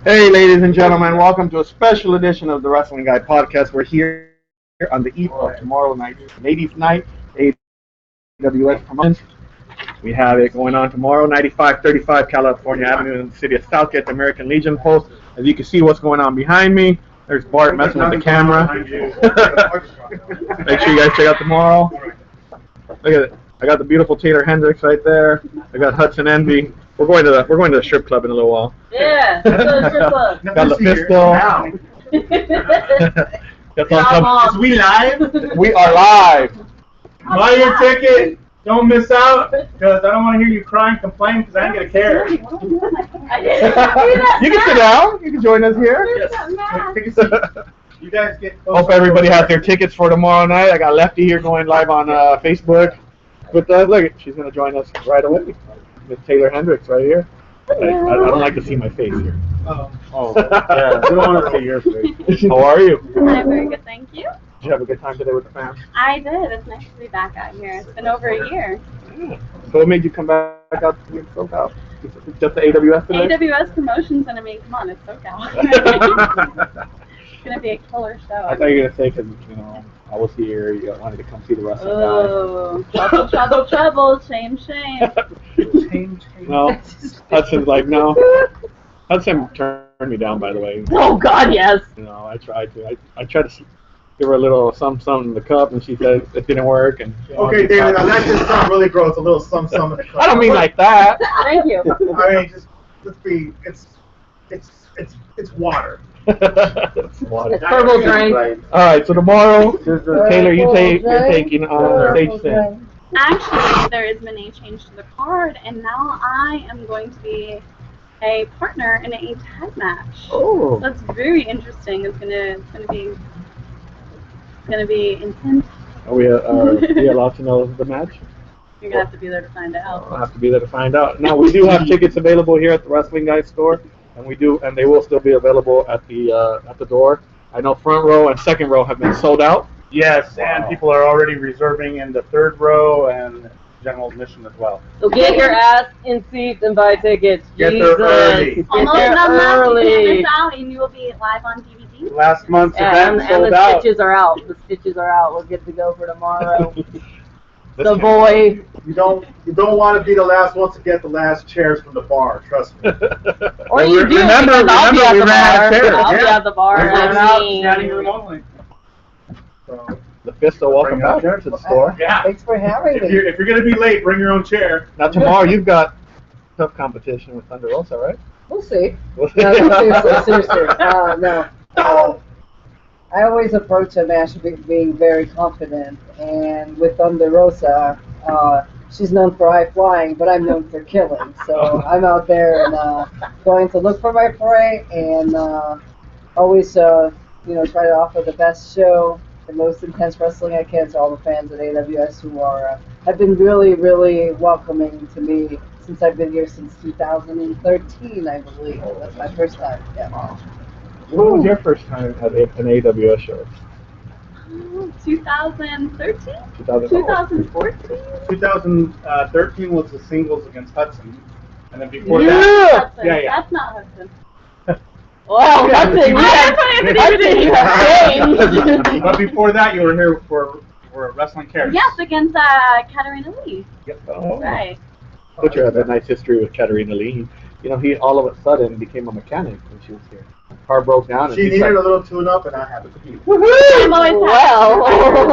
Hey, ladies and gentlemen, welcome to a special edition of the Wrestling Guy podcast. We're here on the eve of tomorrow night, ladies' night, AWS promotions. We have it going on tomorrow, 9535 California Avenue in the city of Southgate, the American Legion Post. As you can see what's going on behind me, there's Bart messing with the camera. Make sure you guys check out tomorrow. Look at it. I got the beautiful Taeler Hendrix right there. I got Hudson Envy. We're going to the strip club in a little while. Yeah, go to the strip club. Got Lufisto. Is we live? We are live. Buy your ticket. Don't miss out, because I don't want to hear you cry and complain, because I ain't gonna care. You can sit down. You can join us here. Take a seat. You guys get. Hope everybody has their tickets for tomorrow night. I got Lefty here going live on Facebook. But look, she's gonna join us right away. Miss Taeler Hendrix right here. I don't like to see my face here. Oh, yeah. We don't want to see your face. How are you? I'm very good, thank you. Did you have a good time today with the fam? I did. It's nice to be back out here. It's been over a year. Yeah. So what made you come back out to SoCal? Just the AWS today? AWS promotion's gonna make come on. It's SoCal. It's gonna be a killer show. I thought you were gonna say because I was here. You wanted to come see the wrestling guy. Oh, trouble, trouble, trouble, shame, shame. No, Hudson's like no. Hudson turned me down, by the way. Oh God, yes. I tried to. I tried to give her a little some in the cup, and she said it didn't work. And Okay, David, now that just sounds really gross. A little some in the cup. I don't mean like that. Thank you. I mean, just let's be. It's water. It's water. It's purple drink. All right, so tomorrow, Taeler, you're taking stage 10. Actually, there has been a change to the card, and now I am going to be a partner in a tag match. Oh. So that's very interesting. It's gonna be intense. Are we allowed to know the match? You're gonna have to be there to find out. I'll have to be there to find out. Now we do have tickets available here at the Wrestling Guy store, and they will still be available at the door. I know front row and second row have been sold out. Yes, and people are already reserving in the third row and general admission as well. So get your ass in seats and buy tickets. Get Jesus. there early. Get Almost there done that. You early. can't miss out, and you will be live on DVD. Last month's event And sold the out. stitches are out. The stitches are out. We're good to go for tomorrow. The boy. You don't want to be the last one to get the last chairs from the bar. Trust me. Or you do. Remember, because I'll be at we the ran out bar. of chairs. I'll be Yeah. at the bar. We ran and out me. standing room only. So, Lufisto, welcome back to the store. yeah. Thanks for having If me. you're gonna be late, bring your own chair. Now tomorrow you've got tough competition with Thunder Rosa, right? We'll see. No, seriously. No. I always approach a match being very confident, and with Thunder Rosa, she's known for high flying, but I'm known for killing. So I'm out there and going to look for my prey, and always try to offer the best show, the most intense wrestling I can to all the fans at AWS who have been really, really welcoming to me since I've been here since 2013, I believe. That's my first time. Yeah. What was your first time at an AWS show? 2013? 2000. 2014? 2013 was the singles against Hudson, and then before Yeah. that, Hudson. Yeah. That's not Hudson. Wow, that's it. You have changed. But before that, you were here for Wrestling Cares. Yes, against Katarina Lee. Oh. Right. Butcher has a nice history with Katarina Lee. He all of a sudden became a mechanic when she was here. Car broke down, and She he's needed like, a little tune-up, and I had it. I'm always Well.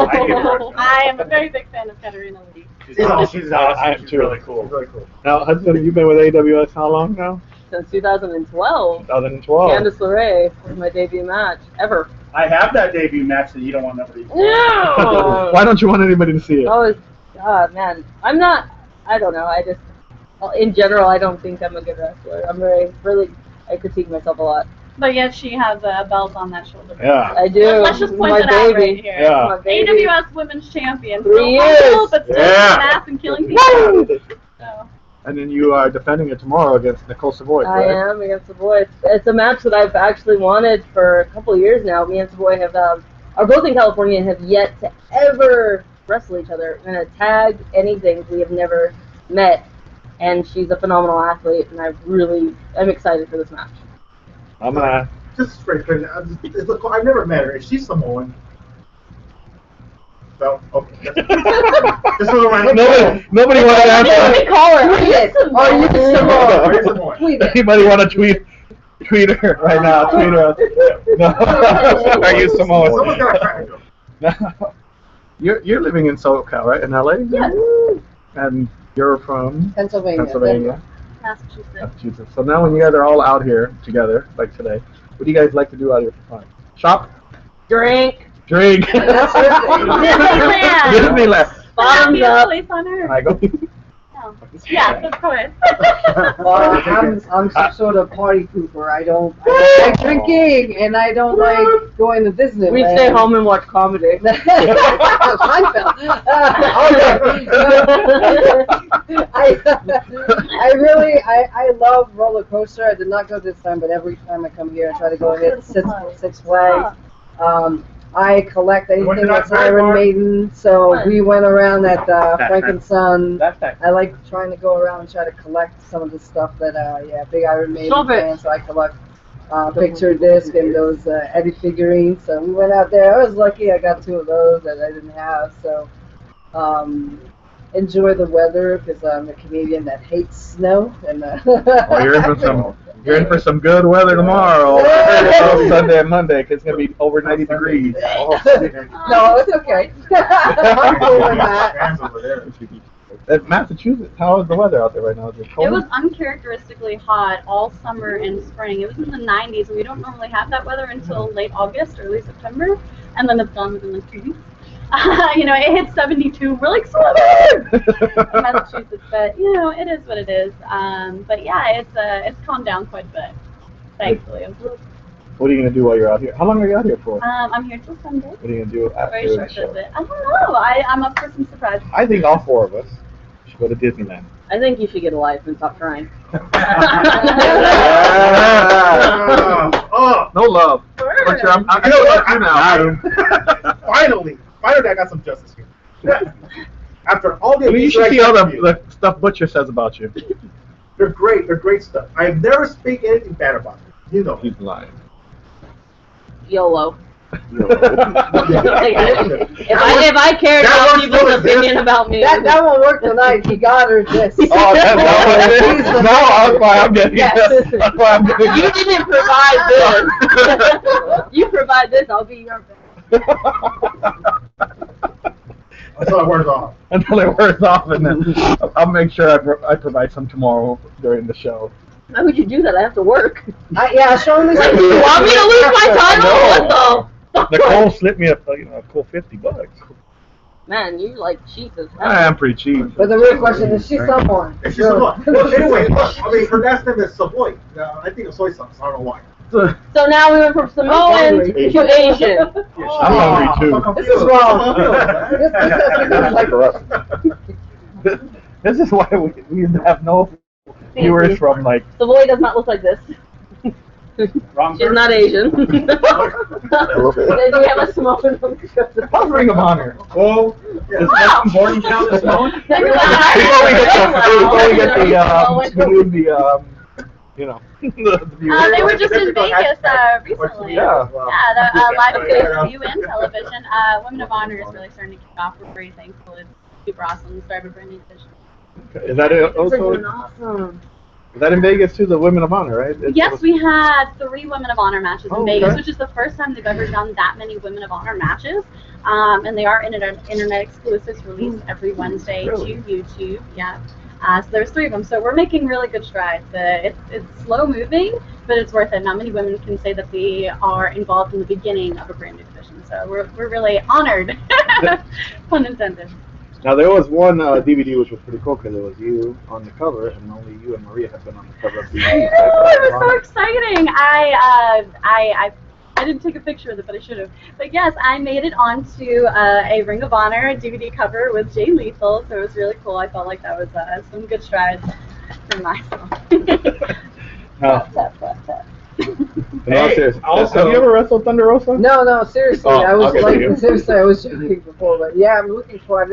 happy. I am a very big fan of Katarina Lee. She's awesome. I am She's too. really cool. Really cool. Now, Hudson, you've been with AWS how long now? Since 2012. 2012. Candice LeRae was my debut match ever. I have that debut match that you don't want nobody to see. No. Why don't you want anybody to see it? Oh, God, man. I don't know. In general, I don't think I'm a good wrestler. I critique myself a lot. But yet she has a belt on that shoulder. Yeah. I do. Let's just point my it out baby. right here. Yeah. My baby. AWS Women's Champion. 3 Still years. humble, but still Yeah. kicking ass and killing people. So. And then you are defending it tomorrow against Nicole Savoy, I right? am against Savoy. It's a match that I've actually wanted for a couple of years now. Me and Savoy are both in California and have yet to ever wrestle each other in a tag, anything. We have never met. and she's a phenomenal athlete, and I'm excited for this match. I'm gonna. Just straight. I've never met her. Is she Samoan? No. Okay. This is a random. Nobody want to Let me answer. call her. Are you Samoan? Are you Samoan? Tweet it. Anybody want to tweet her right now? Tweet her. No. Are you Samoan? Someone's got a crack joke. No. You're living in SoCal, right? In LA? Yes. And you're from Pennsylvania. Massachusetts. So now when you guys are all out here together, like today, what do you guys like to do out here for fun? Shop? Drink. Drink. Disneyland. Disneyland. Bottoms up. Place on earth. Can I go? No. Yeah, of course. Well, I'm some sort of party pooper. I don't like drinking, and I don't like going to Disneyland. We stay home and watch comedy. Seinfeld. I love roller coaster. I did not go this time, but every time I come here, I try to go hit Six Flags. I collect anything that's Iron Maiden, so we went around at Frank and Son. I like trying to go around and try to collect some of the stuff that, big Iron Maiden fan, so I collect picture disc and those Eddie figurines. So we went out there. I was lucky I got 2 of those that I didn't have, so enjoy the weather because I'm a Canadian that hates snow. And Well, you're in for some good weather tomorrow. Sunday and Monday, 'cause it's gonna be over 90 degrees. No, it's okay. I'm cool with that. At Massachusetts, how is the weather out there right now? Is it cold? It was uncharacteristically hot all summer and spring. It was in the 90s, and we don't normally have that weather until late August, early September, and then it's gone within like 2 weeks. It hit 72. We're like, summer! in Massachusetts, but it is what it is. But yeah, it's calmed down quite a bit, thankfully. What are you gonna do while you're out here? How long are you out here for? I'm here till Sunday. What are you gonna do after Very the short show? visit. I don't know. I'm up for some surprises. I think all 4 of us should go to Disneyland. I think you should get a life and stop trying. No love. But I'm You know what? you now. Finally, I got some justice here. After all the You should see all the stuff Butcher says about you. they're great. They're great stuff. I never speak anything bad about them. You know. He's lying. YOLO. Yeah. If I cared That about works people's for this. opinion about me, That won't work tonight. He got her this. Oh, that's not what it is. No, that's why I'm getting this. That's why I'm getting you didn't provide this. You provide this, I'll be your best. Until it wears off. Until it wears off, and then I'll make sure I provide some tomorrow during the show. Why would you do that? I have to work. Show me Like, you want me to lose my title? What the? Nicole slipped me a cool $50. Man, you like cheap as hell. I am pretty cheap. But the real question is, she's someone. It's just Well, anyway, her last name is Savoy. I think of soy sauce. I don't know why. So now we went from Samoan to Asian. I'm hungry too. This is wrong. This is why we have no viewers from like. Savoy does not look like this. She's not Asian. Then we have a Samoan from How's Ring of Honor? Oh, does Western Boarding count as Samoan? Before we get the viewers. They were just in Vegas recently. Yeah. Yeah, the live view in television. Women of Honor is really starting to kick off. We're very thankful. It's super awesome. We started a brand new division. Is that it also? Awesome. Is that in Vegas too? The Women of Honor, right? Yes, we had 3 Women of Honor matches in Vegas, okay. which is the first time they've ever done that many Women of Honor matches. And they are internet exclusives released every Wednesday Really? to YouTube. Yeah. So there's 3 of them. So we're making really good strides. It's slow moving, but it's worth it. Not many women can say that they are involved in the beginning of a brand new division. So we're really honored. Pun intended. Now there was one DVD which was pretty cool because it was you on the cover, and only you and Maria have been on the cover of the I DVD. know, it was so exciting. I didn't take a picture of it, but I should have. But yes, I made it onto a Ring of Honor DVD cover with Jay Lethal, so it was really cool. I felt like that was some good strides for myself. Have you ever wrestled Thunder Rosa? No, seriously, Oh, I was okay, like, you. seriously, I was joking before, but yeah, I'm looking for. I've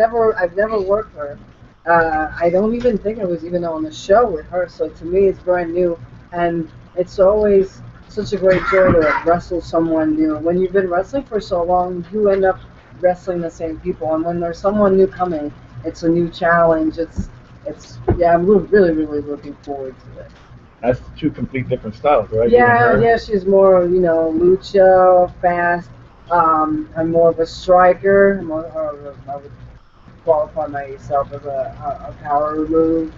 never worked her. I don't even think I was even on the show with her, so to me it's brand new, and it's always such a great joy to wrestle someone new. When you've been wrestling for so long, you end up wrestling the same people, and when there's someone new coming, it's a new challenge. Yeah, I'm really looking forward to it. That's two complete different styles, right? Yeah, she's more, lucha, fast. I'm more of a striker. I would qualify myself as a power move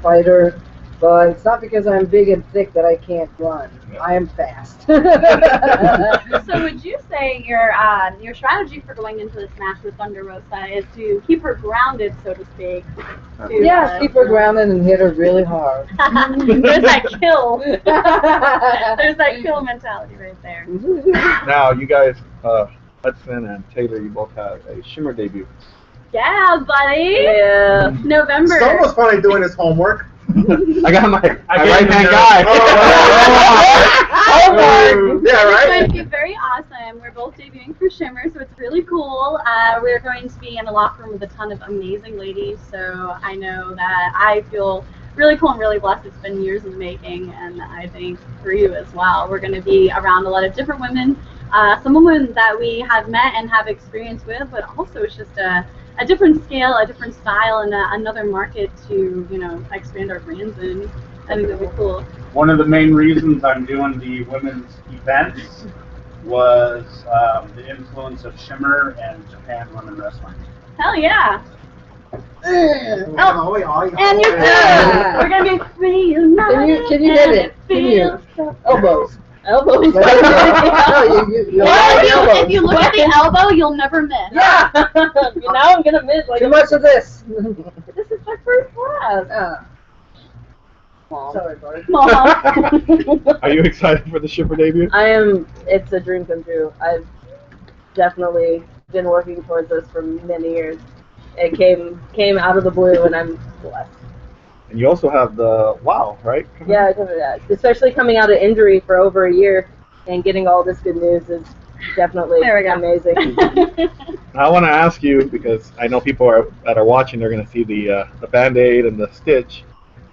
fighter. But it's not because I'm big and thick that I can't run. Yeah. I am fast. So would you say your strategy for going into this match with Thunder Rosa is to keep her grounded, so to speak? Yeah, keep her grounded and hit her really hard. There's that kill. There's that kill mentality right there. Now, you guys, Hudson and Taeler, you both have a Shimmer debut. Yeah, buddy. Yeah. November. Stone was finally doing his homework. I got my I right gave hand him guy. Yeah, It's right? going to be very awesome. We're both debuting for Shimmer, so it's really cool. We're going to be in a locker room with a ton of amazing ladies, so I know that I feel really cool and really blessed. It's been years in the making, and I think for you as well. We're going to be around a lot of different women, some women that we have met and have experience with, but also it's just a different scale, a different style, and another market to, expand our brands in. I think that'd be cool. One of the main reasons I'm doing the women's events was the influence of Shimmer and Japan Women Wrestling. Hell yeah. Oh, And you're Yeah. We're going to be free united. Can you hit it? Can you? Elbows. Elbows. No, you Well, if you look at the elbow, you'll never miss. Yeah. Now I'm gonna miss like Too much of this. this is my first class. Sorry, buddy. Mom. Are you excited for the Shimmer debut? I am. It's a dream come true. I've definitely been working towards this for many years. It came out of the blue, and I'm blessed. And you also have the WoW, right? Yeah, especially coming out of injury for over a year and getting all this good news is definitely There we go. amazing. I want to ask you, because I know people that are watching, they're going to see the Band-Aid and the stitch.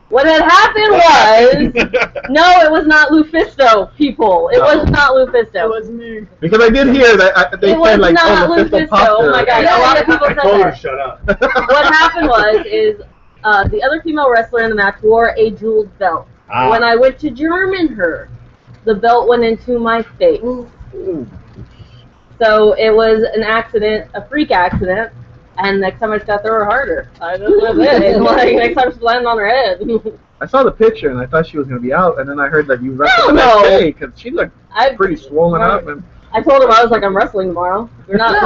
What had happened was, no, it was not Lufisto, people. It was not Lufisto. It was me. Because I did hear that they It was said like, not oh, Lufisto Lufisto. popped her. Oh my God, a lot of people said told her that. shut up. What happened is the other female wrestler in the match wore a jeweled belt. Ah. When I went to German her, the belt went into my face. Ooh. So it was an accident, a freak accident, and next time I just got to throw her harder. I just was it. Like, next time she's landing on her head. I saw the picture and I thought she was going to be out, and then I heard that you wrestled the No. next day because she looked pretty swollen up. And I told him, I was like, I'm wrestling tomorrow. You're not.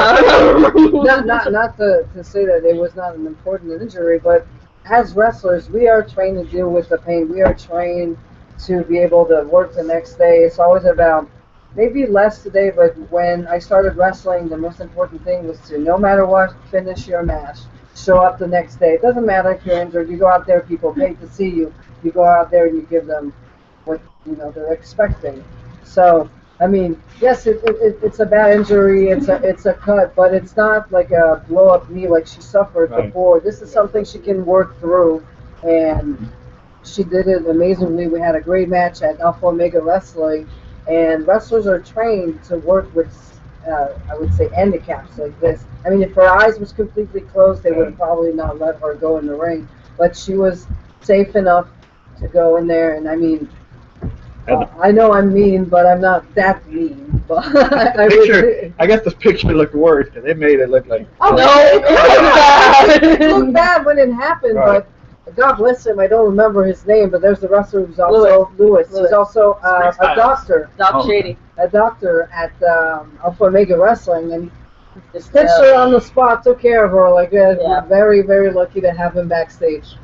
Not to say that it was not an important injury, but as wrestlers, we are trained to deal with the pain. We are trained to be able to work the next day. It's always about maybe less today, but when I started wrestling, the most important thing was to, no matter what, finish your match. Show up the next day. It doesn't matter if you're injured. You go out there, people pay to see you. You go out there and you give them what they're expecting. So, I mean, yes, it's a bad injury. It's a cut, but it's not like a blow up knee like she suffered Right. before. This is something she can work through, and she did it amazingly. We had a great match at Alpha Omega Wrestling, and wrestlers are trained to work with, I would say, handicaps like this. I mean, if her eyes was completely closed, they would probably not let her go in the ring. But she was safe enough to go in there, and I mean, I know I'm mean, but I'm not that mean. But I guess this picture looked worse because they made it look like. Oh, No, it looked bad when it happened, Right. but God bless him. I don't remember his name, but there's the wrestler who's also Lewis. He's also a doctor. Doc Shady. A doctor at Alpha Omega Wrestling, and stitched her on the spot, took care of her. Like, Yeah. we're very, very lucky to have him backstage.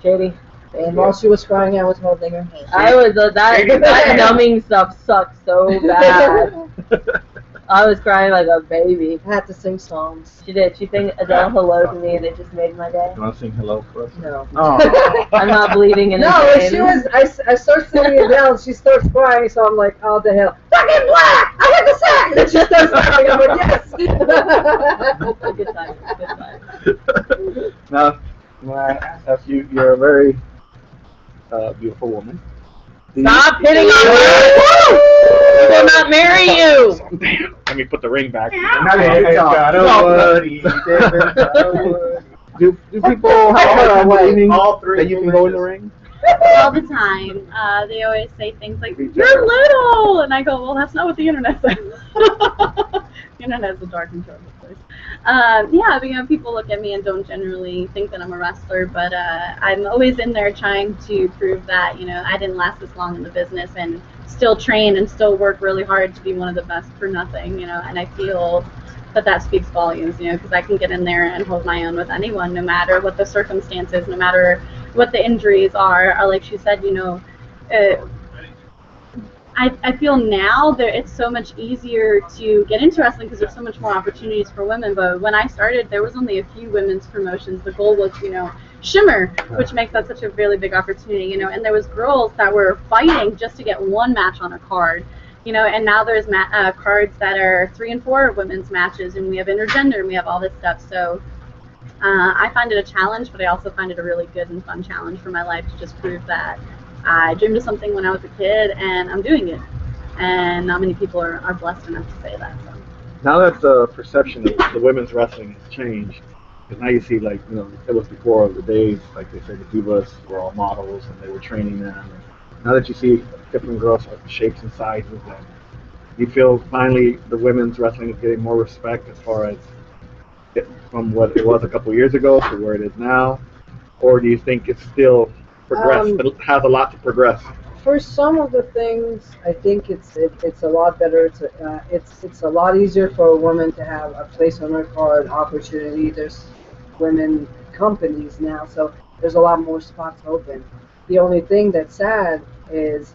Shady. And while she was crying, I was holding her hand. I was that numbing stuff sucked so bad. I was crying like a baby. I had to sing songs. She did. She sang Adele hello to me, and it just made my day. You want to sing hello for us? No. Oh. I'm not bleeding in No, the and she was. I start singing it down. She starts crying, so I'm like, "Oh the hell, fucking black! I had the sack!" And then she starts crying. I'm like, "Yes." Good time. Good time. Now, You're a very beautiful woman. Stop hitting on her! He will not marry you! Damn. Let me put the ring back. Do people have a evening All three that you can go in the ring? All the time. They always say things like, "You're little," and I go, "Well, that's not what the internet says." The internet's a dark and terrible place. Yeah, but, people look at me and don't generally think that I'm a wrestler, but I'm always in there trying to prove that, I didn't last this long in the business and still train and still work really hard to be one of the best for nothing, and I feel that speaks volumes, because I can get in there and hold my own with anyone, no matter what the circumstances, no matter what the injuries are. Or like she said, I feel now that it's so much easier to get into wrestling because there's so much more opportunities for women. But when I started, there was only a few women's promotions. The goal was, Shimmer, which makes that such a really big opportunity, and there was girls that were fighting just to get one match on a card. And now there's cards that are 3 and 4 women's matches, and we have intergender, and we have all this stuff. So I find it a challenge, but I also find it a really good and fun challenge for my life to just prove that I dreamed of something when I was a kid, and I'm doing it. And not many people are blessed enough to say that. So. Now that the perception of the women's wrestling has changed, because now you see, it was before the days, like they said, the divas were all models, and they were training them. Now that you see different girls of shapes and sizes, and you feel finally the women's wrestling is getting more respect as far as from what it was a couple years ago to where it is now, or do you think it's still progressed? It has a lot to progress. For some of the things, I think it's a lot better. It's a lot easier for a woman to have a place on her card, opportunity. There's women companies now, so there's a lot more spots open. The only thing that's sad is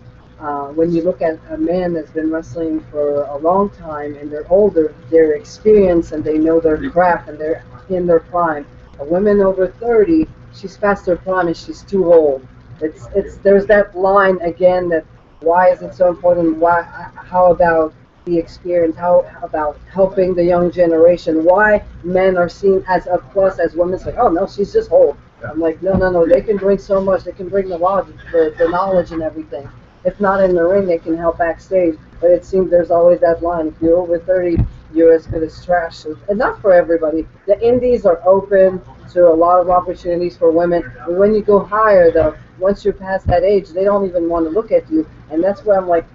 when you look at a man that's been wrestling for a long time and they're older, they're experienced and they know their craft and they're in their prime. A woman over 30, she's past her prime and she's too old. There's that line again that why is it so important? How about the experience? How about helping the young generation? Why men are seen as a plus as women say, oh no, she's just old. I'm like, no, they can bring so much. They can bring the knowledge and everything. If not in the ring, they can help backstage. But it seems there's always that line. If you're over 30, you're as good as trash. And not for everybody. The indies are open to a lot of opportunities for women. But when you go higher, though, once you're past that age, they don't even want to look at you. And that's where I'm like,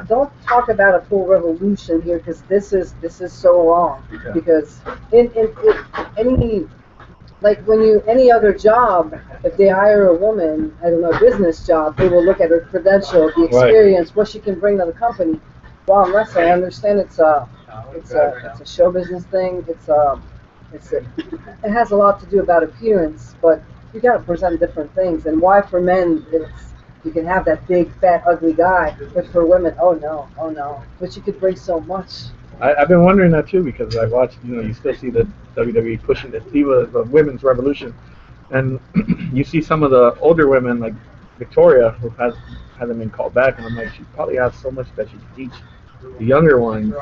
don't talk about a full revolution here, because this is so wrong. Yeah. Because in any other job, if they hire a woman, I don't know, a business job, they will look at her credential, the experience, right, what she can bring to the company. While in wrestling, I understand it's a show business thing. It has a lot to do about appearance, but you got to present different things. And why for men you can have that big, fat, ugly guy, but for women, oh no. But you could bring so much. I've been wondering that too, because I watched, you still see the WWE pushing the women's revolution, and you see some of the older women like Victoria who hasn't been called back, and I'm like, she probably has so much that she can teach the younger ones,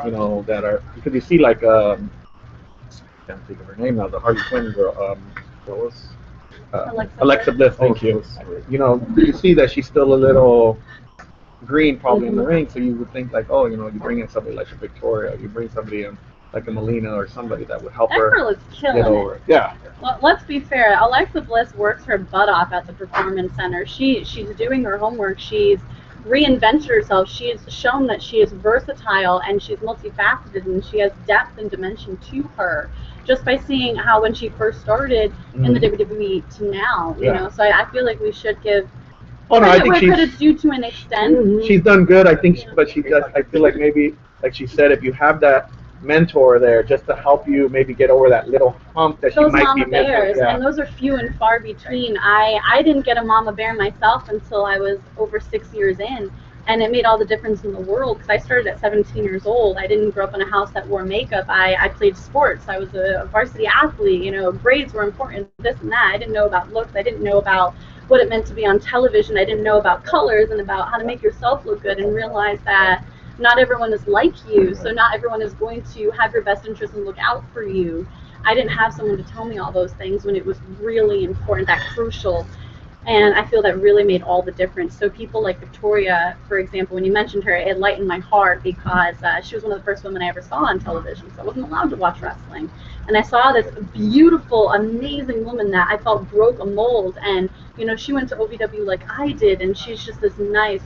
that are, because you see like I can't think of her name now, the Harley Quinn girl, what was Alexa Bliss, thank you. You see that she's still a little green probably in the ring, so you would think like, oh, you bring in somebody like a Victoria, you bring somebody in like a Melina or somebody that would help her girl is killing get over it. Yeah. Well, let's be fair. Alexa Bliss works her butt off at the Performance Center. She's doing her homework. She's reinvented herself. She's shown that she is versatile and she's multifaceted and she has depth and dimension to her, just by seeing how when she first started in the WWE to now, you know. So I feel like we should give I think credit's due to an extent. She's done good, I think, but I feel like maybe, like she said, if you have that mentor there just to help you maybe get over that little hump that those she might mama be missing. bears, and those are few and far between. I didn't get a mama bear myself until I was over 6 years in, and it made all the difference in the world, because I started at 17 years old. I didn't grow up in a house that wore makeup. I played sports. I was a varsity athlete. Grades were important, this and that. I didn't know about looks. I didn't know about what it meant to be on television. I didn't know about colors and about how to make yourself look good, and realize that not everyone is like you, so not everyone is going to have your best interest and look out for you. I didn't have someone to tell me all those things when it was really important, that crucial. And I feel that really made all the difference. So people like Victoria, for example, when you mentioned her, it lightened my heart because she was one of the first women I ever saw on television. So I wasn't allowed to watch wrestling. And I saw this beautiful, amazing woman that I felt broke a mold. And, you know, she went to OVW like I did. And she's just this nice,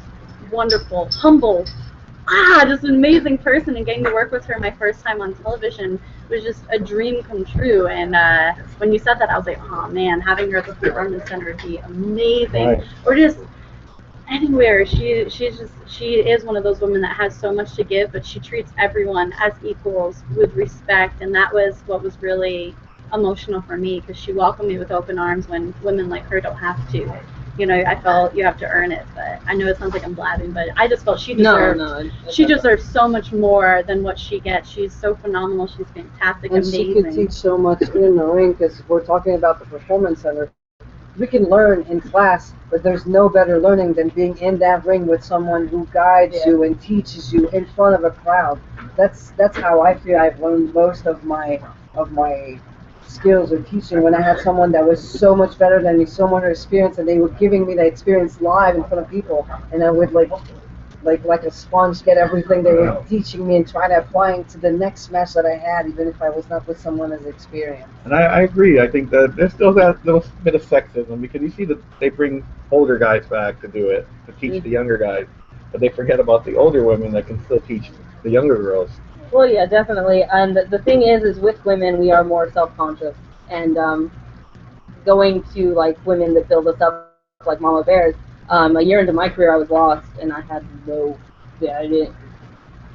wonderful, humble, just an amazing person. And getting to work with her my first time on television was just a dream come true. And when you said that, I was like, oh man, having her at the Performance Center would be amazing. Right. Or just anywhere. She is one of those women that has so much to give, but she treats everyone as equals with respect. And that was what was really emotional for me, because she welcomed me with open arms when women like her don't have to. You know, I felt you have to earn it, but I know it sounds like I'm blabbing, but I just felt she deserved she deserves so much more than what she gets. She's so phenomenal. She's fantastic, And amazing. she could teach so much in the ring, because we're talking about the Performance Center. We can learn in class, but there's no better learning than being in that ring with someone who guides you and teaches you in front of a crowd. That's how I feel I've learned most of my skills or teaching, when I had someone that was so much better than me, so much experience, and they were giving me that experience live in front of people, and I would like a sponge get everything they were teaching me and try to apply it to the next match that I had, even if I was not with someone as experienced. And I agree. I think that there's still that little bit of sexism, because you see that they bring older guys back to do it, to teach the younger guys, but they forget about the older women that can still teach the younger girls. Well, yeah, definitely. And the thing is with women, we are more self-conscious. And going to, like, women that build us up, like Mama Bears, a year into my career, I was lost, and I had no idea.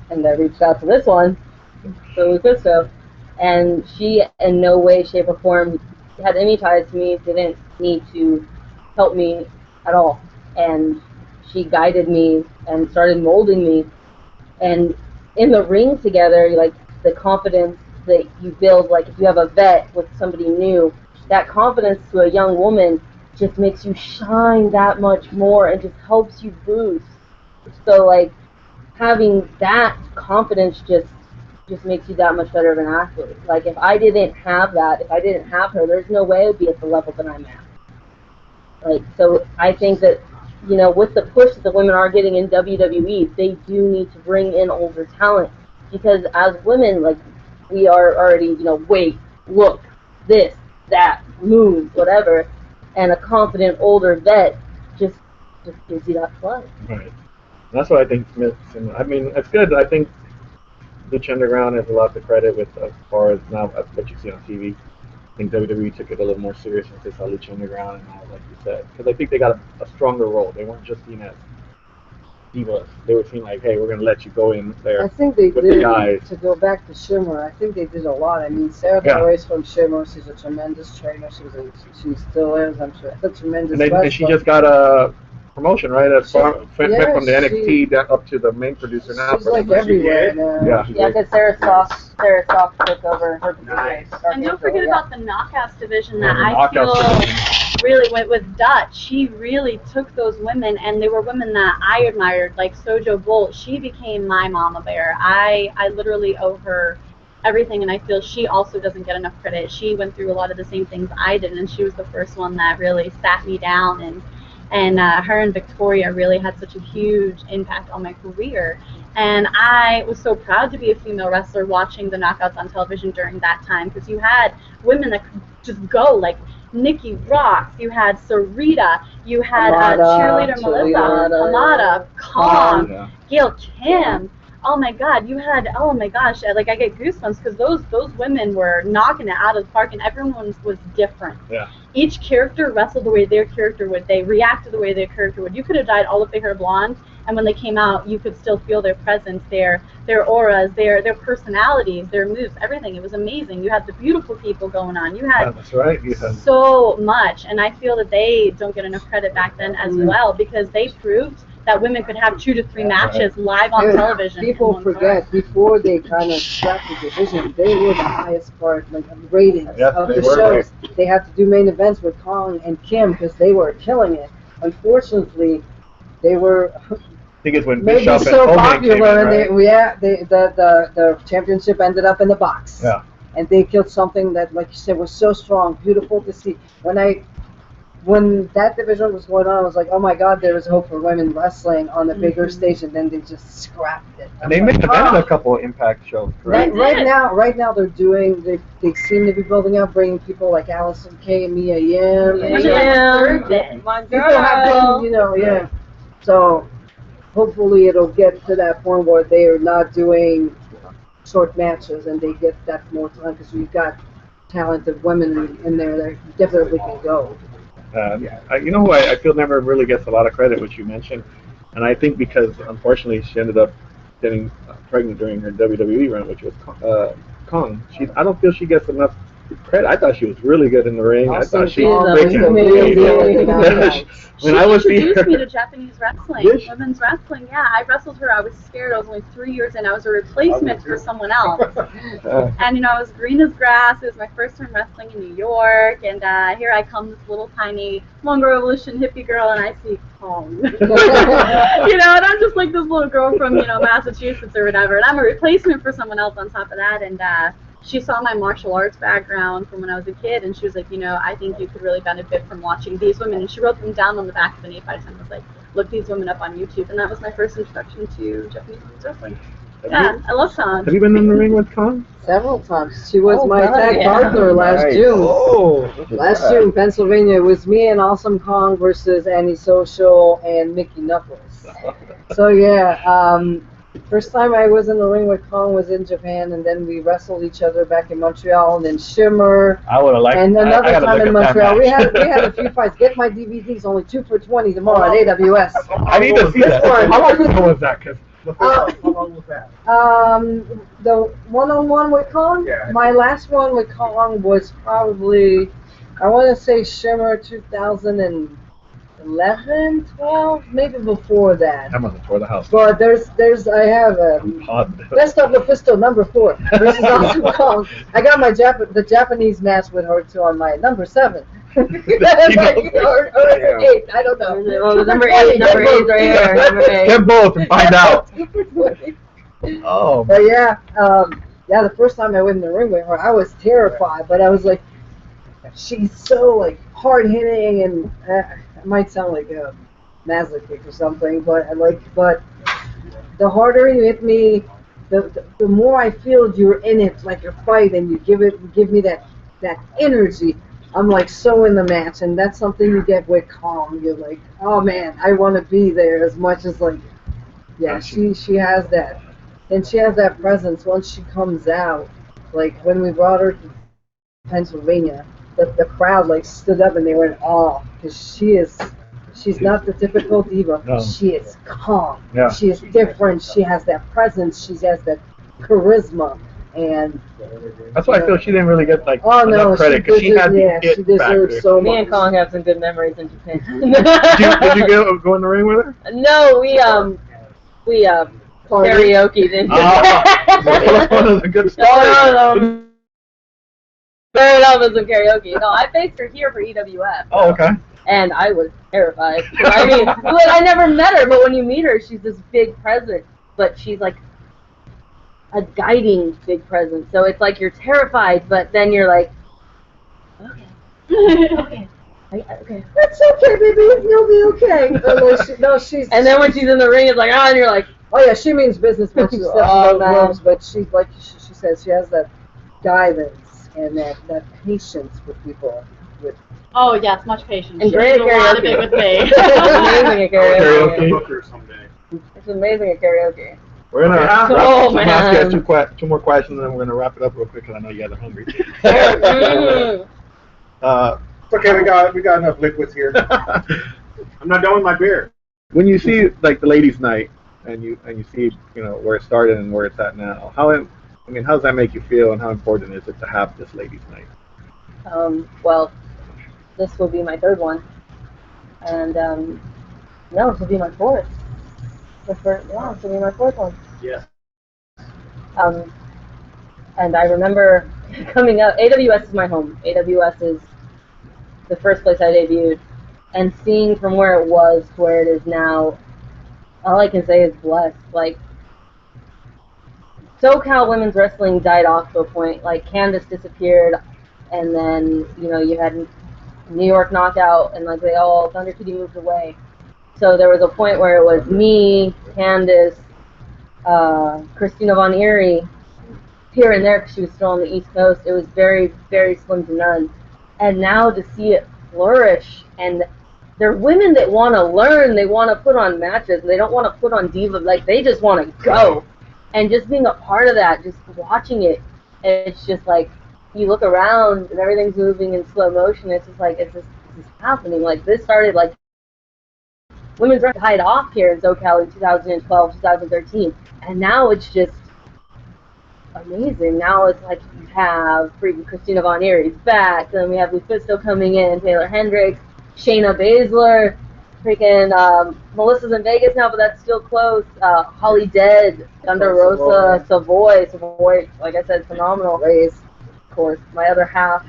And I reached out to this one, so Lufisto, and she, in no way, shape, or form, had any ties to me, didn't need to help me at all. And she guided me and started molding me. And in the ring together, like, the confidence that you build, like if you have a vet with somebody new, that confidence to a young woman just makes you shine that much more and just helps you boost. So, like, having that confidence just makes you that much better of an athlete. Like, if I didn't have that, if I didn't have her, there's no way I would be at the level that I'm at. Like, so I think that, you know, with the push that the women are getting in WWE, they do need to bring in older talent, because as women, like, we are already, you know, weight, look, this, that, move, whatever, and a confident older vet just gives you that plus. Right. And that's what I think Smith. I mean, it's good. I think Lucha Underground has a lot to credit with as far as now what you see on TV. I think WWE took it a little more serious once they saw Lucha Underground and all, like you said, because I think they got a stronger role. They weren't just seen as divas. They were seen like, hey, we're going to let you go in there. I think they with did, the guys. to go back to Shimmer, I think they did a lot. I mean, Sarah Torres from Shimmer, she's a tremendous trainer. She still is, I'm sure, a tremendous wrestler. And she just got a promotion, right? From the NXT up to the main producer now. She's like everywhere now. Yeah, because Sarah Soft took over her position. Nice. And don't forget about the knockouts division that the I knockouts feel really went with Dutch. She really took those women, and they were women that I admired, like Sojo Bolt. She became my mama bear. I literally owe her everything, and I feel she also doesn't get enough credit. She went through a lot of the same things I did, and she was the first one that really sat me down, and her and Victoria really had such a huge impact on my career. And I was so proud to be a female wrestler watching the knockouts on television during that time, because you had women that could just go, like Nikki Roxx, you had Sarita, you had cheerleader Melissa, Amada, Kong, Gail Kim. Oh my God, you had, oh my gosh, like I get goosebumps, because those women were knocking it out of the park, and everyone was different. Yeah. Each character wrestled the way their character would. They reacted the way their character would. You could have dyed all of their hair blonde, and when they came out, you could still feel their presence, their auras, their personalities, their moves, everything. It was amazing. You had the beautiful people going on. You had that's right. so much, and I feel that they don't get enough credit back then as well, because they proved that women could have 2 to 3 matches live on television. People forget, before they kind of scrapped the division, they were the highest part, like, ratings of the shows. Right. They had to do main events with Kong and Kim because they were killing it. Unfortunately, they were maybe so popular, and the championship ended up in the box. Yeah. and they killed something that, like you said, was so strong, beautiful to see. When that division was going on, I was like, oh my God, there is hope for women wrestling on a bigger stage, and then they just scrapped it. And they may have been in a couple of Impact shows, correct? Right now they're doing. They seem to be building up, bringing people like Allison Kay and Mia Yim. My People have girl. been, yeah. So hopefully it'll get to that point where they are not doing short matches and they get that more time, because we've got talented women in there that definitely can go. You know who I feel never really gets a lot of credit, which you mentioned, and I think because unfortunately she ended up getting pregnant during her WWE run, which was Kong. I don't feel she gets enough credit. I thought she was really good in the ring. Also, I thought she she's was She I was introduced me to Japanese wrestling, Did she? women's wrestling. Yeah, I wrestled her. I was scared. I was only 3 years in. I was a replacement for someone else. And, I was green as grass. It was my first time wrestling in New York. And here I come, this little tiny Mongol Revolution hippie girl, and I see Kong. And I'm just like this little girl from, Massachusetts or whatever. And I'm a replacement for someone else on top of that. And she saw my martial arts background from when I was a kid, and she was like, I think you could really benefit from watching these women. And she wrote them down on the back of an 8x10 and was like, look these women up on YouTube. And that was my first introduction to Japanese wrestling. Yeah, I love Kong. Have you been in the ring with Kong? Several times. She was my God, tag yeah. partner last Nice. June. Oh, Last June, Pennsylvania, it was me and Awesome Kong versus Annie Social and Mickey Knuckles. So yeah, first time I was in the ring with Kong was in Japan, and then we wrestled each other back in Montreal, and then Shimmer, I would have liked. and I another gotta time look in at that Montreal. We match. had a few fights. Get my DVDs, only 2 for $20 tomorrow at AWS. I need to see that. How long was that? 'Cause How long was that? The one-on-one with Kong. Yeah. My last one with Kong was probably, I want to say Shimmer 2011, 12, maybe before that. I must have tore the house. But I have a Best of Lufisto number 4 versus Awesome Kong. I got my the Japanese match with her too on my number 7. or 8, I don't know. Well, number 8 right here. Number 8. Get both and find out. Oh. But yeah, the first time I went in the ring with her, I was terrified, but I was like, she's so like hard hitting, and it might sound like a masochist or something, but the harder you hit me, the more I feel you're in it, like a fight, and you give me that energy. I'm like so in the match, and that's something you get with Kong. You're like, oh man, I want to be there as much as like, yeah, she has that, and she has that presence once she comes out. Like when we brought her to Pennsylvania, the crowd like stood up and they were in awe, because she's not the typical diva. No. She is calm. Yeah. She is different. She has that presence. She has that charisma. And That's why I feel she didn't really get like oh no, enough credit, because she had the she it deserves factor. so Me much. and Kong have some good memories in Japan. Did you go in the ring with her? No, we karaoke'd in That's one of the good stories. No. Fair enough with some karaoke. No, I faced her here for EWF. Oh, okay. And I was terrified. I mean, but I never met her, but when you meet her, she's this big presence. But she's like a guiding big presence. So it's like you're terrified, but then you're like, okay. Okay. That's okay, baby. You'll be okay. She's. And then when she's in the ring, it's like, and you're like, Oh yeah, she means business when she steps on the ropes, but she she says she has that guidance and that patience with people. Oh, yes, much patience. And She great did a lot of it karaoke. with me. it's amazing at karaoke. Booker someday. It's amazing at karaoke. We're gonna Oh, I'm gonna ask you man. two more questions, and then we're gonna wrap it up real quick, because I know you guys are hungry. It's okay, we got enough liquids here. I'm not done with my beer. When you see like the ladies' night, and you see where it started and where it's at now, how does that make you feel, and how important is it to have this ladies' night? Well, this will be my 3rd one, and no, this will be my 4th. This will be my 4th one. Yes. And I remember coming up. AWS is my home. AWS is the first place I debuted, and seeing from where it was to where it is now, all I can say is blessed. Like, SoCal women's wrestling died off to a point. Like Candace disappeared, and then you had New York Knockout, and like Thunder Kitty moved away. So there was a point where it was me, Candace, Christina Von Eerie, here and there because she was still on the East Coast. It was very, very slim to none. And now to see it flourish, and they're women that want to learn, they want to put on matches, they don't want to put on diva, like they just want to go. And just being a part of that, just watching it, it's just like you look around and everything's moving in slow motion. It's just like this is happening. Like this started like women's wrestling died off here in SoCal in 2012, 2013, and now it's just amazing. Now it's like you have freaking Christina Von Eerie's back, then we have Lufisto coming in, Taeler Hendrix, Shayna Baszler, freaking Melissa's in Vegas now, but that's still close. Holly Dead, Thunder Rosa, Savoy, like I said, phenomenal. Rays, of course, my other half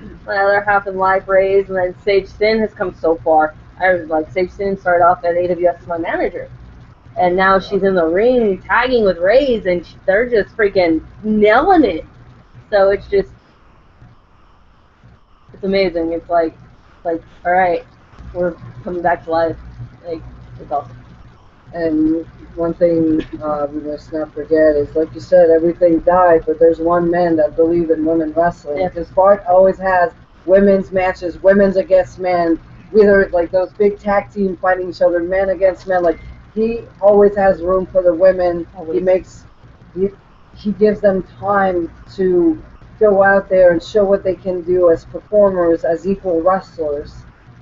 in live Rays, and then Sage Sin has come so far. I was like, Sage Sin started off at AWS as my manager, and now she's in the ring tagging with Rays, and they're just freaking nailing it. So it's amazing. It's like, all right, we're coming back to life. Like, it's awesome. And one thing we must not forget is, like you said, everything died, but there's one man that believes in women wrestling. Yeah. Because Bart always has women's matches, women's against men, whether like those big tag team fighting each other, men against men. Like he always has room for the women. Always. He gives them time to go out there and show what they can do as performers, as equal wrestlers,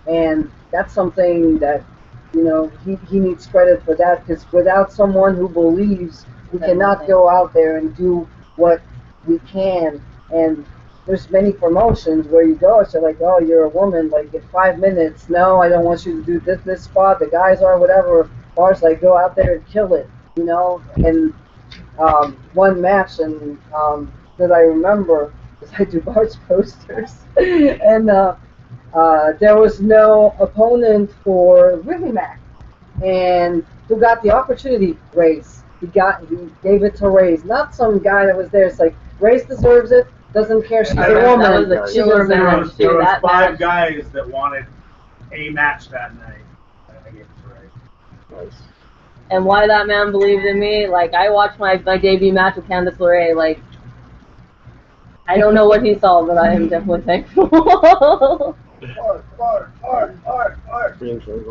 and that's something that he needs credit for that, because without someone who believes, we cannot go out there and do what we can. And there's many promotions where you go, it's like, oh, you're a woman, like get 5 minutes. No, I don't want you to do this spot. The guys are whatever. Bart's like, go out there and kill it, And one match and that I remember is I do Bart's posters, and there was no opponent for Willie Mack, and who got the opportunity? Race. He gave it to Race, not some guy that was there. It's like Race deserves it. Doesn't care. She's a woman. That was a killer match. There was That 5 match. guys that wanted a match that night. I gave it to Ray. And why that man believed in me, like I watched my debut match with Candice LeRae, like I don't know what he saw, but I am definitely thankful.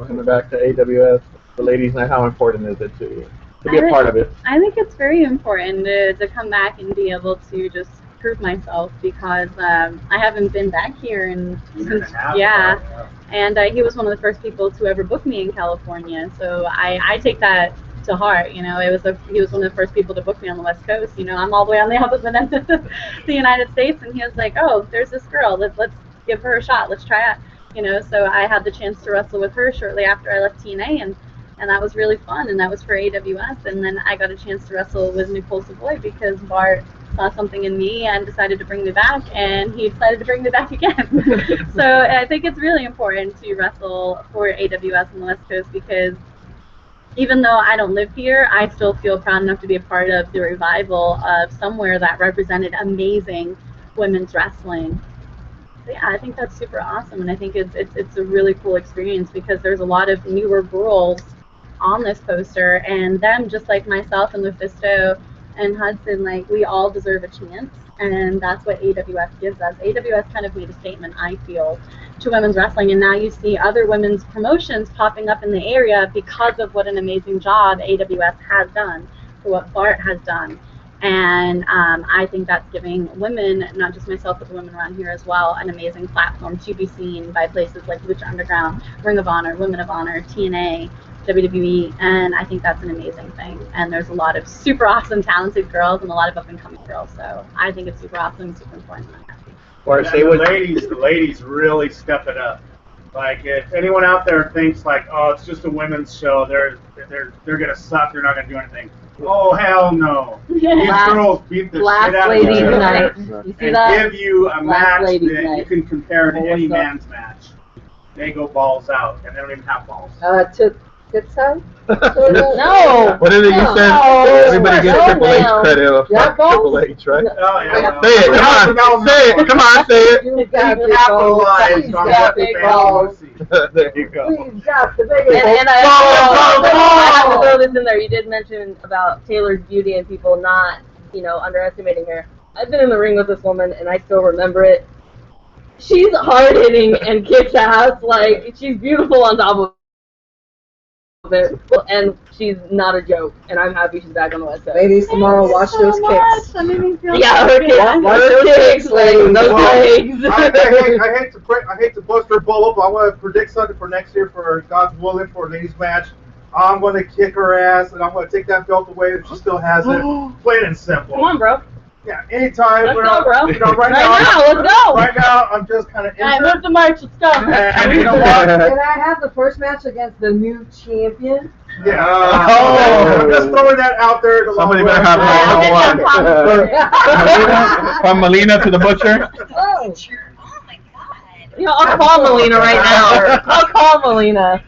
Coming back to AWS, the ladies' night, how important is it to you to be a part of it? I think it's very important to come back and be able to just prove myself, because I haven't been back here since and he was one of the first people to ever book me in California, so I take that to heart. He was one of the first people to book me on the West Coast. I'm all the way on the opposite end of the United States, and he was like, oh, there's this girl, let's give her a shot, let's try it. So I had the chance to wrestle with her shortly after I left TNA, and that was really fun, and that was for AWS. And then I got a chance to wrestle with Nicole Savoy because Bart saw something in me and decided to bring me back, and he decided to bring me back again. So I think it's really important to wrestle for AWS on the West Coast, because even though I don't live here, I still feel proud enough to be a part of the revival of somewhere that represented amazing women's wrestling. So yeah, I think that's super awesome, and I think it's a really cool experience, because there's a lot of newer girls on this poster, and them, just like myself and Lufisto and Hudson, like we all deserve a chance, and that's what AWS gives us. AWS kind of made a statement, I feel, to women's wrestling, and now you see other women's promotions popping up in the area because of what an amazing job AWS has done, for what Bart has done. And I think that's giving women, not just myself, but the women around here as well, an amazing platform to be seen by places like Lucha Underground, Ring of Honor, Women of Honor, TNA, WWE, and I think that's an amazing thing. And there's a lot of super awesome, talented girls and a lot of up-and-coming girls, so I think it's super awesome and super important, and I'm happy. Or And say the what ladies really step it up. Like, if anyone out there thinks like, oh, it's just a women's show, they're gonna suck, they're not gonna do anything. Oh, hell no! These girls beat the shit Last out of ladies each other night. You see and that? give you a match that ladies you night. can compare to any What's up? man's match. They go balls out, and they don't even have balls. To Hudson? No. What is it you said? No. Everybody gets No, Triple H no. credit. Yeah, Triple H, right? Oh, yeah. Say it, come on. Say it, come on, say it. You got big balls. Capitalized Please on got what big the fans want to see. There you go. Please got the biggest. And I have to throw this in there. You did mention about Taylor's beauty and people not, underestimating her. I've been in the ring with this woman, and I still remember it. She's hard hitting and kicks ass. Like, she's beautiful on top of it, and she's not a joke. And I'm happy she's back on the West Side. Ladies, tomorrow, watch those kicks. That made me feel Yeah, her kicks. Watch Those those kicks, kicks, like, ladies. those legs. I hate to bust her bubble, but I want to predict something for next year for God's willing for a ladies match. I'm going to kick her ass, and I'm going to take that belt away if she still has it. Plain and simple. Come on, bro. Yeah, anytime. Let's we're go, not- bro. You know, Right now, let's go. Right now, I'm just kind of Alright, move the march, let's go. And you know what? Can I have the first match against the new champion? Yeah. Oh. I'm just throwing that out there. to Somebody let better have everybody her know. on one. From Melina to the Butcher. Oh, I'll call Melina right now. I'll call Melina.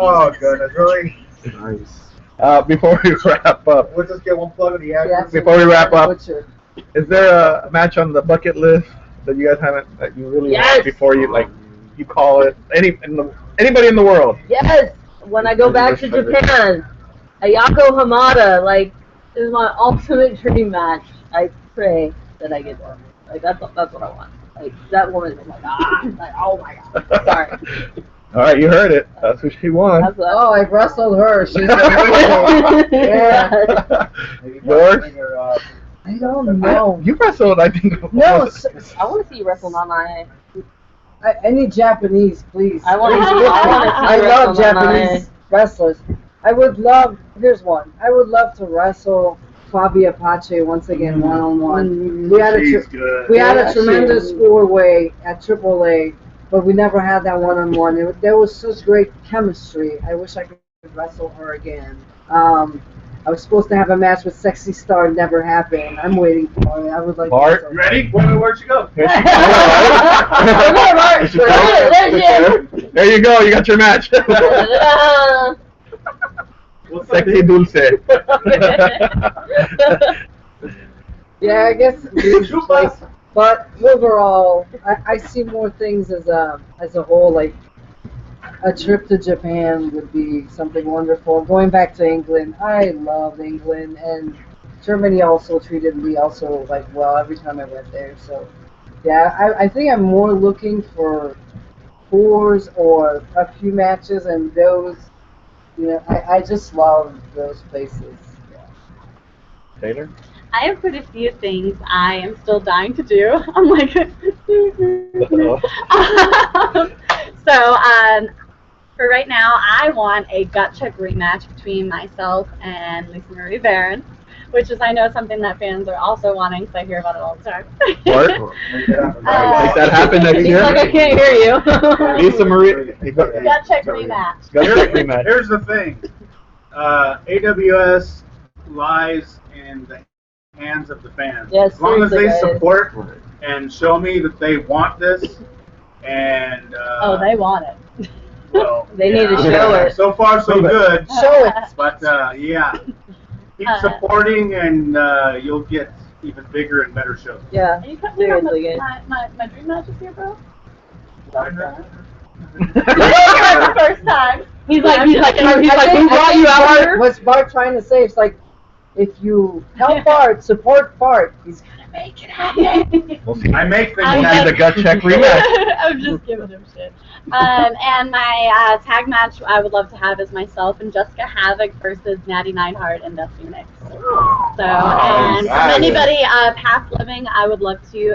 Oh, goodness, really? Nice. Before we wrap up, We'll just get one plug of the yeah, act. Before we wrap up, Butcher. is there a match on the bucket list that you guys haven't, that you really Yes. want before you call it? Anybody in the world? Yes, when I go back to Japan, Ayako Hamada, is my ultimate dream match. I pray that I get that. That's what I want. That woman is oh my god. Sorry. All right, you heard it. That's who she wants. That's what Oh, I've wrestled her. She's amazing. Yeah. Yours? I don't know. You wrestled, I think. No, I want to see you wrestle Nanae. I need Japanese, please. I want to see I you love wrestle Japanese wrestlers. Here's one. I would love to wrestle Fabi Apache once again, one-on-one. We had She's good. we had Yeah, a tremendous four-way at AAA, but we never had that one-on-one. There was such great chemistry. I wish I could wrestle her again. I was supposed to have a match with Sexy Star, never happened. I'm waiting for it. I would like Bart? to You ready? Where'd you go? There There you go, you got your match. What's Sexy Dulce. Yeah, I guess. But overall, I see more things as a whole. Like a trip to Japan would be something wonderful. Going back to England, I love England, and Germany also treated me well every time I went there. So yeah, I think I'm more looking for tours or a few matches, and those. I just love those places. Yeah. Taylor? I have quite a few things I am still dying to do. I'm like, for right now, I want a gut check rematch between myself and Lisa Marie Barron, which is, I know, something that fans are also wanting, because I hear about it all the time. What? Make that happen next He's year? like, I can't hear you. Lisa Marie. Gut check rematch. Gut check rematch. Here's the thing. AWS lies in the hands of the fans. Yes, as long as they seriously, guys. support and show me that they want this, and They want it. well, They need to show it. So far, so good. Show it. But yeah, keep supporting, and you'll get even bigger and better shows. Yeah, Are you coming on seriously, guys. my dream match this year, bro? The first time. He's like, I who think brought you out Bart- here? What's Bart trying to say? It's like, if you help Bart, support Bart, he's gonna make it happen. We'll see. I make things I'm We'll see happen. the gut check rematch. I'm just giving him shit. And my tag match I would love to have is myself and Jessica Havoc versus Natty Neidhart and Beth Phoenix. So, and from anybody past living, I would love to,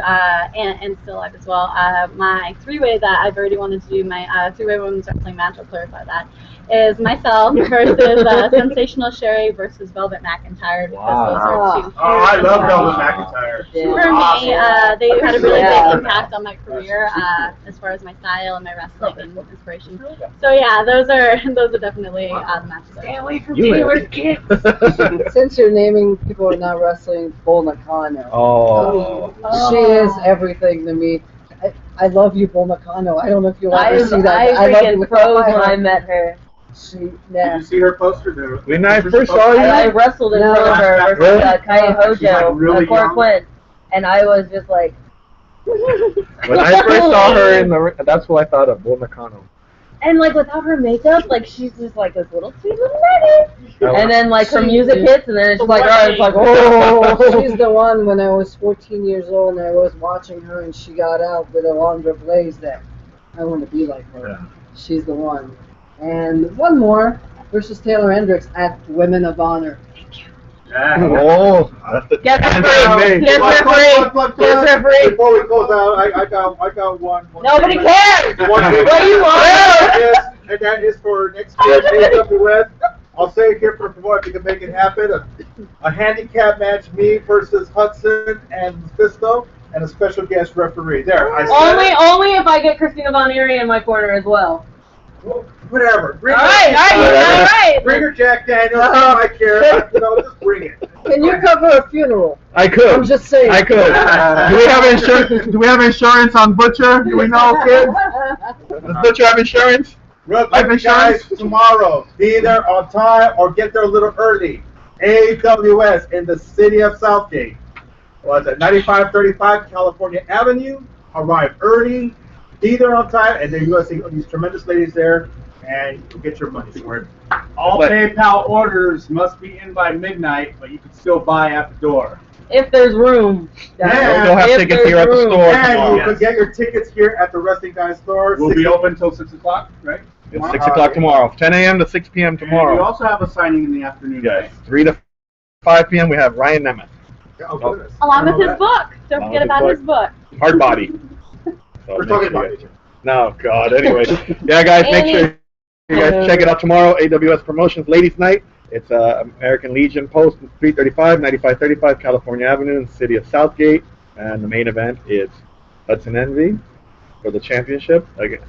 and still alive as well, my three-way that I've already wanted to do, my three-way women's wrestling match, I'll clarify that, is myself versus Sensational Sherry versus Velvet McIntyre, because those are two. Oh, I love Velvet McIntyre. Yeah. For me, they had a really Yeah. big impact on my career as far as my style and my wrestling and inspiration. So yeah, those are definitely the matches. Stay away from You kids. Since you're naming people who are not wrestling, Bull Nakano. Oh. She is everything to me. I love you, Bull Nakano. I don't know if you'll I ever see that. I I love you freaking with all froze my when I heart. met her. Did you see her poster there? When I first saw you, I wrestled in front of her Really? versus Kaya She's like Hojo really at Fort young. Quinn, and I was just like. when I first saw her in the, that's who I thought of, Bull Nakano. And like without her makeup, like she's just like this little sweet little lady. And then like her music hits, and then it's just like, alright, it's like, oh. She's the one when I was 14 years old and I was watching her and she got out with Alondra Blaze that I want to be like her. Yeah. She's the one. And one more versus Taeler Hendrix at Women of Honor. Oh, that's the Get the that's free. me. Get the free. Before we close out, I got one. Nobody cares. One What you want? and that is for next year's AWS. I'll say it here for tomorrow if you can make it happen. A handicap match, me versus Hudson and Lufisto, and a special guest referee. There, I said Only if I get Christina Von Eerie in my corner as well. well, whatever. Bring All right. Bring her Jack Daniels. I care. Just bring it. Can you cover a funeral? I could. I'm just saying. I could. Do we have insurance? Do we have insurance on Butcher? Do we know, kids? Does Butcher have insurance? Look, Life guys, insurance? tomorrow, be there on time or get there a little early. AWS in the city of Southgate. Was it 9535 California Avenue? Arrive early, be there on time, and then you're going to see these tremendous ladies there, and you'll get your money's worth. All But- PayPal orders must be in by midnight, but you can still buy at the door. If there's room. Yeah. You'll have If tickets there's here at the room. store And tomorrow. you can get your tickets here at the Wrestling Guy store. We'll be open until 6 o'clock, right? It's 6 o'clock tomorrow. 10 a.m. to 6 p.m. And we tomorrow. also have a signing in the afternoon. Yes. 3 to 5 p.m. we have Ryan Nemeth. Oh, goodness. Along with I know his book. Don't Along forget with about his his book. Hard body. So We're make talking sure about you it. No, God. Anyway. Yeah, guys, make sure you guys check it out tomorrow. AWS Promotions Ladies Night. It's American Legion Post 335, 9535 California Avenue in the city of Southgate. And the main event is Hudson Envy for the championship against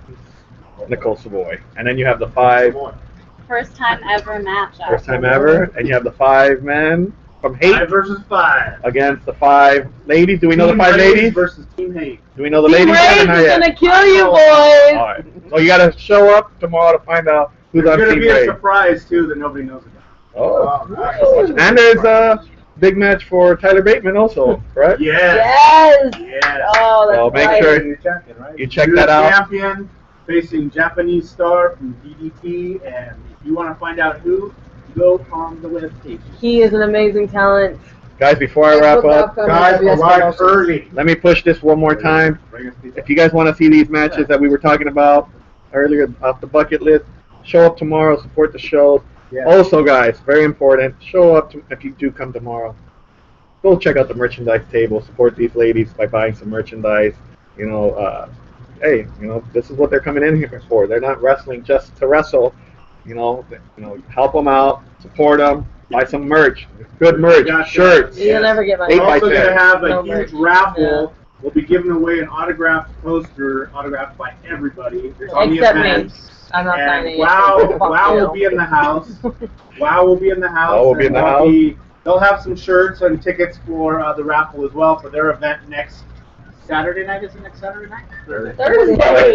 Nicole Savoy. And then you have the 5 First time ever match. first time ever. And you have the 5 men from Hate 5 versus 5. against the 5 ladies. Do we know the Team 5 Rays ladies? versus Team Hate. Do we know the Team ladies? Rays yet or not is yet? gonna kill you, All boys. right. So you got to show up tomorrow to find out who's There's on going to Team be a Rays. surprise, too, that nobody knows about. Oh. And there's a big match for Tyler Bateman also, right? Yes. Yes. Yes. Oh, that's Well, make right. sure You're champion, right? you check You're that the out. champion facing Japanese star from DDT, and if you want to find out who, go on the webpage. He is an amazing talent. Guys, before I wrap up, Guys, arrive early. let me push this one more time. If you guys want to see these matches that we were talking about earlier off the bucket list, show up tomorrow, support the show. Yeah. Also, guys, very important, show up if you do come tomorrow. Go check out the merchandise table, support these ladies by buying some merchandise. You know, hey, you know, this is what they're coming in here for. They're not wrestling just to wrestle. You know, help them out, support them, buy some merch, good merch, Gotcha. shirts. You'll never get my Eight We're by also going 10. to have a No huge merch. raffle. We'll be giving away an autographed poster, autographed by everybody. It's on the Except me. event. I'm not signing And it. Wow Fuck will be in the house. Wow will be in the house. Wow will be in and the they'll house. They'll have some shirts and tickets for the raffle as well for their event next Saturday night. Is it next Saturday night? Thursday.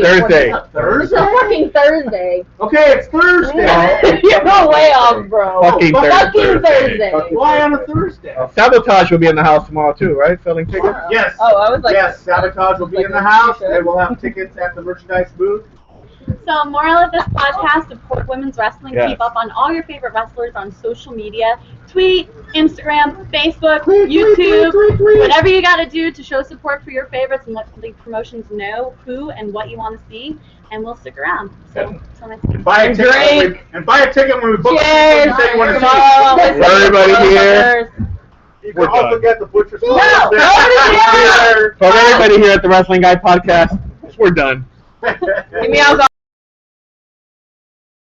Thursday. Thursday? Fucking Thursday. Okay, it's Thursday. You're way off, bro. Fucking Fucking Thursday. Thursday. Why on a Thursday? Sabotage will be in the house tomorrow too, right? Selling tickets. Yes. Oh, I was like, Yes, Sabotage will be in the house, and we'll have tickets at the merchandise booth. So, moral of this podcast, support women's wrestling. Yes. Keep up on all your favorite wrestlers on social media. Tweet, Instagram, Facebook, YouTube, whatever you got to do to show support for your favorites and let the promotions know who and what you want to see, and we'll stick around. So, so nice to meet you. Buy a ticket when we, and buy a ticket when we book cheers. the ticket when it's Tomorrow. For everybody here. You We're can also done. get the butcher's No, nobody From everybody here at the Wrestling Guy Podcast, we're done. Give me alcohol.